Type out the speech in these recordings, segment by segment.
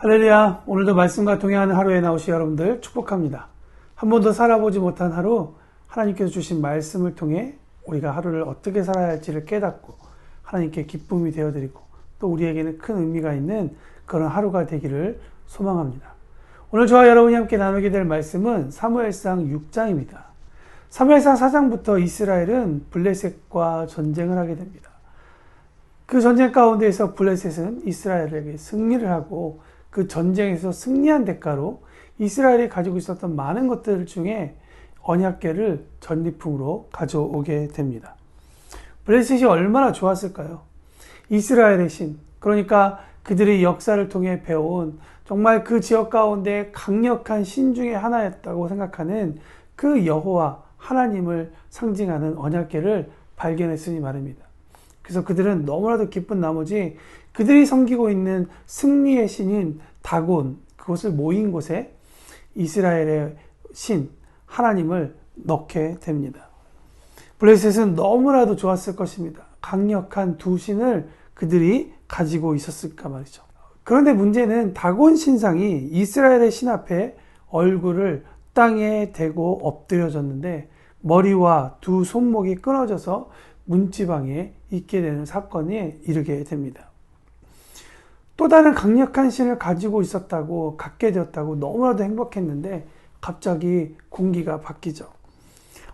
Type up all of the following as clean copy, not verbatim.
할렐루야. 오늘도 말씀과 동행하는 하루에 나오신 여러분들 축복합니다. 한 번도 살아보지 못한 하루, 하나님께서 주신 말씀을 통해 우리가 하루를 어떻게 살아야 할지를 깨닫고 하나님께 기쁨이 되어드리고 또 우리에게는 큰 의미가 있는 그런 하루가 되기를 소망합니다. 오늘 저와 여러분이 함께 나누게 될 말씀은 사무엘상 6장입니다. 사무엘상 4장부터 이스라엘은 블레셋과 전쟁을 하게 됩니다. 그 전쟁 가운데에서 블레셋은 이스라엘에게 승리를 하고 그 전쟁에서 승리한 대가로 이스라엘이 가지고 있었던 많은 것들 중에 언약궤를 전리품으로 가져오게 됩니다. 블레셋이 얼마나 좋았을까요? 이스라엘의 신, 그러니까 그들의 역사를 통해 배워온 정말 그 지역 가운데 강력한 신 중에 하나였다고 생각하는 그 여호와 하나님을 상징하는 언약궤를 발견했으니 말입니다. 그래서 그들은 너무나도 기쁜 나머지 그들이 섬기고 있는 승리의 신인 다곤, 그것을 모인 곳에 이스라엘의 신 하나님을 넣게 됩니다. 블레셋은 너무나도 좋았을 것입니다. 강력한 두 신을 그들이 가지고 있었을까 말이죠. 그런데 문제는 다곤 신상이 이스라엘의 신 앞에 얼굴을 땅에 대고 엎드려졌는데 머리와 두 손목이 끊어져서 문지방에 있게 되는 사건에 이르게 됩니다. 또 다른 강력한 신을 가지고 있었다고, 갖게 되었다고 너무나도 행복했는데 갑자기 공기가 바뀌죠.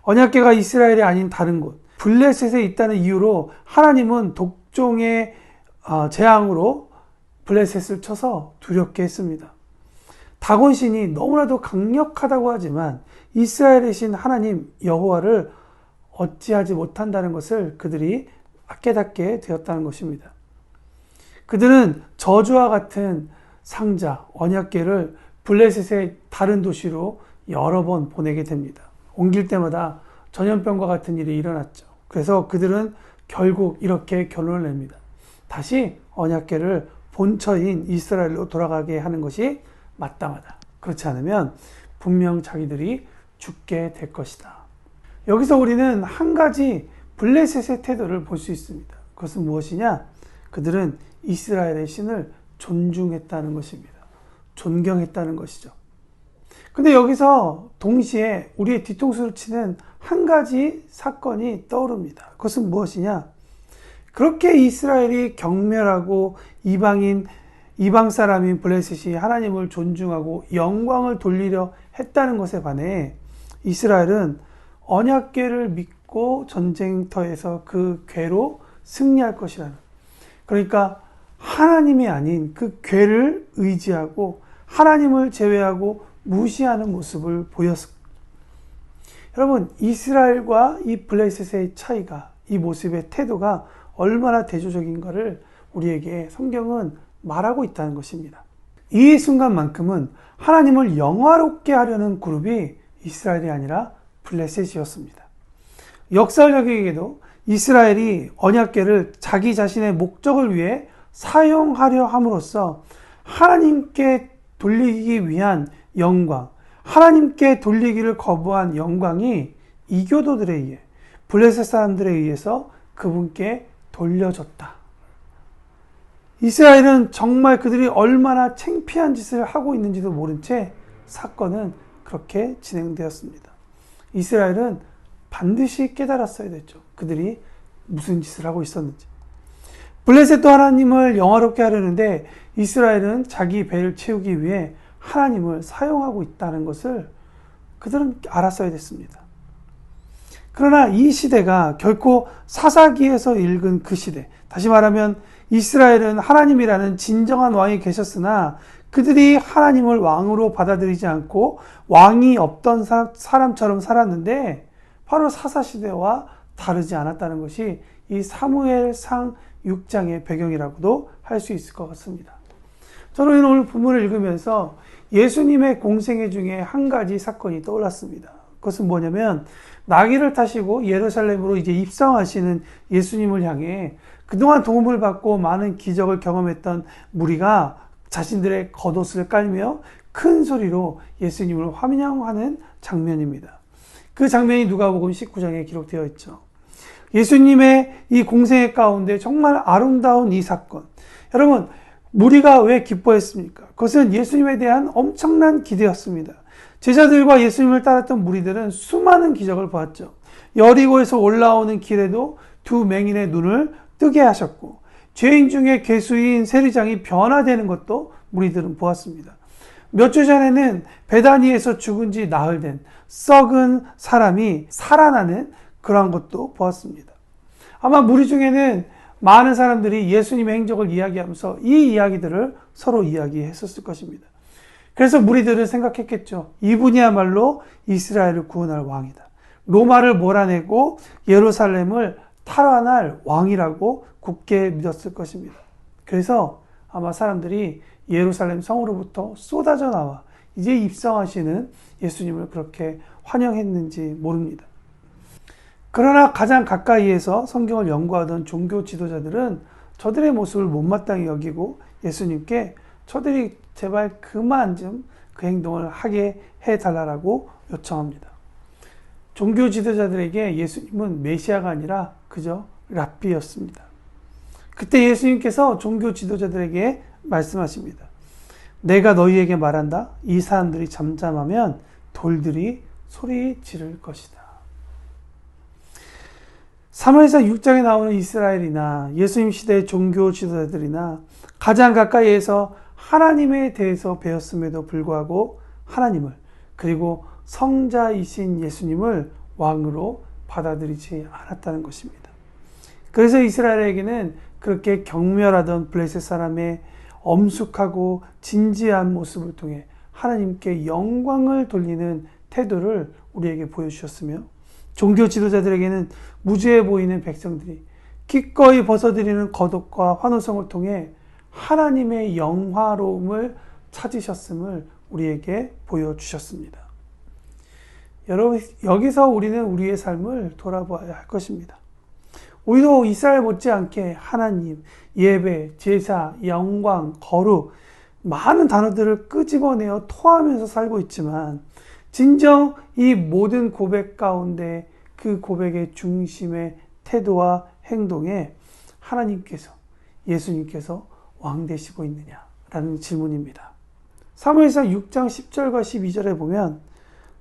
언약궤가 이스라엘이 아닌 다른 곳, 블레셋에 있다는 이유로 하나님은 독종의 재앙으로 블레셋을 쳐서 두렵게 했습니다. 다곤 신이 너무나도 강력하다고 하지만 이스라엘의 신 하나님 여호와를 어찌하지 못한다는 것을 그들이 깨닫게 되었다는 것입니다. 그들은 저주와 같은 상자, 언약궤를 블레셋의 다른 도시로 여러 번 보내게 됩니다. 옮길 때마다 전염병과 같은 일이 일어났죠. 그래서 그들은 결국 이렇게 결론을 냅니다. 다시 언약궤를 본처인 이스라엘로 돌아가게 하는 것이 마땅하다. 그렇지 않으면 분명 자기들이 죽게 될 것이다. 여기서 우리는 한 가지 블레셋의 태도를 볼 수 있습니다. 그것은 무엇이냐? 그들은 이스라엘의 신을 존중했다는 것입니다. 존경했다는 것이죠. 근데 여기서 동시에 우리의 뒤통수를 치는 한 가지 사건이 떠오릅니다. 그것은 무엇이냐? 그렇게 이스라엘이 경멸하고 이방 사람인 블레셋이 하나님을 존중하고 영광을 돌리려 했다는 것에 반해 이스라엘은 언약궤를 믿고 전쟁터에서 그 궤로 승리할 것이라는, 그러니까 하나님이 아닌 그 궤를 의지하고 하나님을 제외하고 무시하는 모습을 보였습니다. 여러분, 이스라엘과 이 블레셋의 차이가, 이 모습의 태도가 얼마나 대조적인가를 우리에게 성경은 말하고 있다는 것입니다. 이 순간만큼은 하나님을 영화롭게 하려는 그룹이 이스라엘이 아니라 블레셋이었습니다. 역사적이게도 이스라엘이 언약궤를 자기 자신의 목적을 위해 사용하려 함으로써 하나님께 돌리기 위한 영광, 하나님께 돌리기를 거부한 영광이 이교도들에 의해, 블레셋 사람들에 의해서 그분께 돌려졌다. 이스라엘은 정말 그들이 얼마나 창피한 짓을 하고 있는지도 모른 채 사건은 그렇게 진행되었습니다. 이스라엘은 반드시 깨달았어야 됐죠. 그들이 무슨 짓을 하고 있었는지. 블레셋도 하나님을 영화롭게 하려는데 이스라엘은 자기 배를 채우기 위해 하나님을 사용하고 있다는 것을 그들은 알았어야 됐습니다. 그러나 이 시대가 결코 사사기에서 읽은 그 시대, 다시 말하면 이스라엘은 하나님이라는 진정한 왕이 계셨으나 그들이 하나님을 왕으로 받아들이지 않고 왕이 없던 사람처럼 살았는데 바로 사사시대와 다르지 않았다는 것이 이 사무엘상 6장의 배경이라고도 할 수 있을 것 같습니다. 저는 오늘 본문을 읽으면서 예수님의 공생애 중에 한 가지 사건이 떠올랐습니다. 그것은 뭐냐면 나귀를 타시고 예루살렘으로 이제 입성하시는 예수님을 향해 그동안 도움을 받고 많은 기적을 경험했던 무리가 자신들의 겉옷을 깔며 큰 소리로 예수님을 환영하는 장면입니다. 그 장면이 누가복음 19장에 기록되어 있죠. 예수님의 이 공생애 가운데 정말 아름다운 이 사건. 여러분, 무리가 왜 기뻐했습니까? 그것은 예수님에 대한 엄청난 기대였습니다. 제자들과 예수님을 따랐던 무리들은 수많은 기적을 보았죠. 여리고에서 올라오는 길에도 두 맹인의 눈을 뜨게 하셨고, 죄인 중에 괴수인 세리장이 변화되는 것도 무리들은 보았습니다. 몇 주 전에는 베다니에서 죽은 지 나흘 된 썩은 사람이 살아나는 그러한 것도 보았습니다. 아마 무리 중에는 많은 사람들이 예수님의 행적을 이야기하면서 이 이야기들을 서로 이야기했었을 것입니다. 그래서 무리들은 생각했겠죠. 이분이야말로 이스라엘을 구원할 왕이다. 로마를 몰아내고 예루살렘을 탈환할 왕이라고 굳게 믿었을 것입니다. 그래서 아마 사람들이 예루살렘 성으로부터 쏟아져 나와 이제 입성하시는 예수님을 그렇게 환영했는지 모릅니다. 그러나 가장 가까이에서 성경을 연구하던 종교 지도자들은 저들의 모습을 못마땅히 여기고 예수님께 저들이 제발 그만 좀 그 행동을 하게 해달라고 요청합니다. 종교 지도자들에게 예수님은 메시아가 아니라 그저 랍비였습니다. 그때 예수님께서 종교 지도자들에게 말씀하십니다. 내가 너희에게 말한다. 이 사람들이 잠잠하면 돌들이 소리 지를 것이다. 사무엘상 6장에 나오는 이스라엘이나 예수님 시대의 종교 지도자들이나 가장 가까이에서 하나님에 대해서 배웠음에도 불구하고 하나님을, 그리고 성자이신 예수님을 왕으로 받아들이지 않았다는 것입니다. 그래서 이스라엘에게는 그렇게 경멸하던 블레셋 사람의 엄숙하고 진지한 모습을 통해 하나님께 영광을 돌리는 태도를 우리에게 보여주셨으며, 종교 지도자들에게는 무죄해 보이는 백성들이 기꺼이 벗어드리는 거듭과 환호성을 통해 하나님의 영화로움을 찾으셨음을 우리에게 보여주셨습니다. 여러분, 여기서 우리는 우리의 삶을 돌아봐야 할 것입니다. 우리도 이스라엘 못지않게 하나님, 예배, 제사, 영광, 거룩, 많은 단어들을 끄집어내어 토하면서 살고 있지만, 진정 이 모든 고백 가운데 그 고백의 중심의 태도와 행동에 하나님께서, 예수님께서 왕 되시고 있느냐라는 질문입니다. 사무엘상 6장 10절과 12절에 보면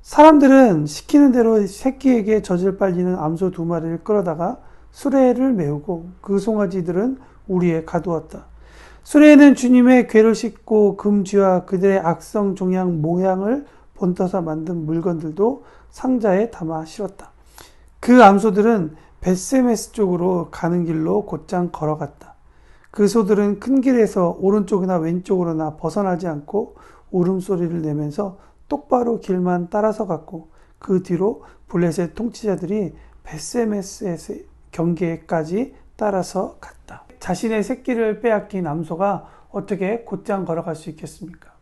사람들은 시키는 대로 새끼에게 젖을 빨리는 암소 2마리를 끌어다가 수레를 메우고 그 송아지들은 우리에 가두었다. 수레에는 주님의 궤를 싣고 금쥐와 그들의 악성 종양 모양을 본떠서 만든 물건들도 상자에 담아 실었다. 그 암소들은 벳세메스 쪽으로 가는 길로 곧장 걸어갔다. 그 소들은 큰 길에서 오른쪽이나 왼쪽으로나 벗어나지 않고 울음소리를 내면서 똑바로 길만 따라서 갔고, 그 뒤로 블레셋 통치자들이 벳세메스의 경계까지 따라서 갔다. 자신의 새끼를 빼앗긴 암소가 어떻게 곧장 걸어갈 수 있겠습니까?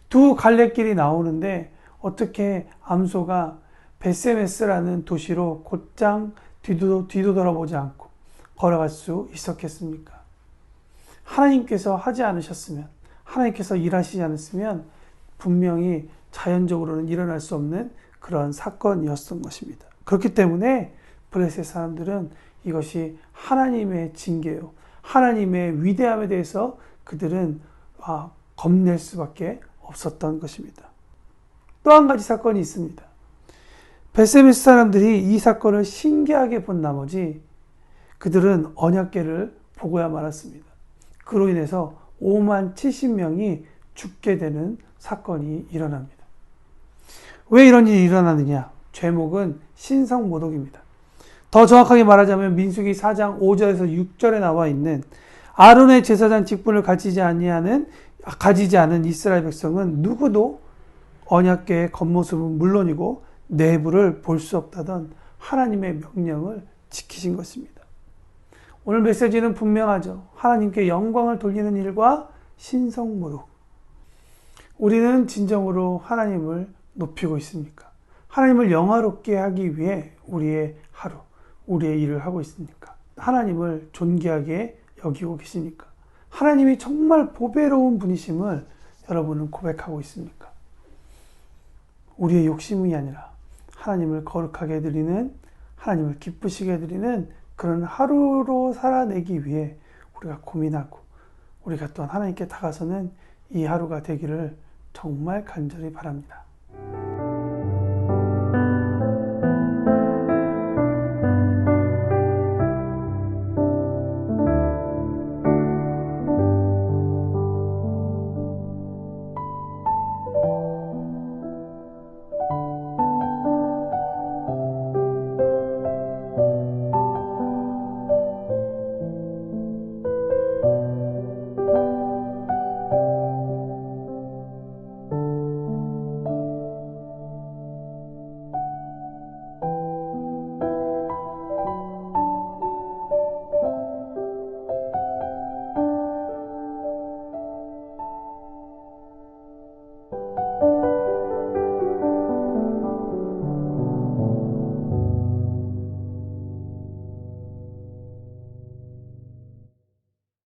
두 갈래길이 나오는데 어떻게 암소가 벳세메스라는 도시로 곧장 뒤도 돌아보지 않고 걸어갈 수 있었겠습니까? 하나님께서 하지 않으셨으면, 하나님께서 일하시지 않았으면 분명히 자연적으로는 일어날 수 없는 그런 사건이었던 것입니다. 그렇기 때문에 블레셋 사람들은 이것이 하나님의 징계요, 하나님의 위대함에 대해서 그들은 겁낼 수밖에 없었던 것입니다. 또 한 가지 사건이 있습니다. 벳세메스 사람들이 이 사건을 신기하게 본 나머지 그들은 언약궤를 보고야 말았습니다. 그로 인해서 5만 70명이 죽게 되는 사건이 일어납니다. 왜 이런 일이 일어나느냐? 제목은 신성모독입니다. 더 정확하게 말하자면 민수기 4장 5절에서 6절에 나와 있는 아론의 제사장 직분을 가지지 않은 이스라엘 백성은 누구도 언약궤의 겉모습은 물론이고 내부를 볼 수 없다던 하나님의 명령을 지키신 것입니다. 오늘 메시지는 분명하죠. 하나님께 영광을 돌리는 일과 신성모독. 우리는 진정으로 하나님을 높이고 있습니까? 하나님을 영화롭게 하기 위해 우리의 하루, 우리의 일을 하고 있습니까? 하나님을 존귀하게 여기고 계십니까? 하나님이 정말 보배로운 분이심을 여러분은 고백하고 있습니까? 우리의 욕심이 아니라 하나님을 거룩하게 해드리는, 하나님을 기쁘시게 해드리는 그런 하루로 살아내기 위해 우리가 고민하고 우리가 또한 하나님께 다가서는 이 하루가 되기를 정말 간절히 바랍니다.